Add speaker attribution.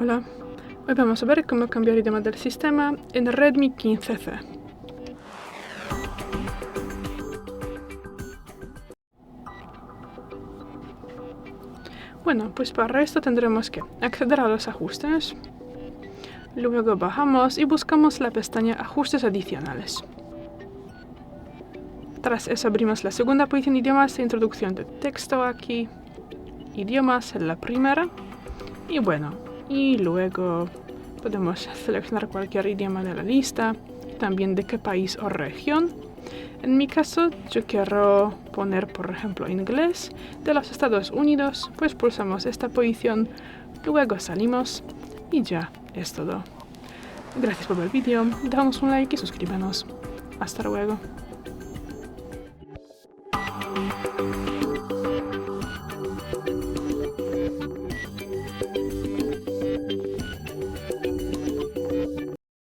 Speaker 1: Hola, hoy vamos a ver cómo cambiar idioma del sistema en REDMI 15C. Bueno, pues para esto tendremos que acceder a los ajustes, luego bajamos y buscamos la pestaña Ajustes adicionales. Tras eso abrimos la segunda posición idiomas e introducción de texto aquí, idiomas en la primera, y bueno, y luego podemos seleccionar cualquier idioma de la lista, también de qué país o región. En mi caso, yo quiero poner, por ejemplo, inglés de los Estados Unidos, pues pulsamos esta posición, luego salimos y ya es todo. Gracias por ver el vídeo, damos un like y suscríbanos. Hasta luego.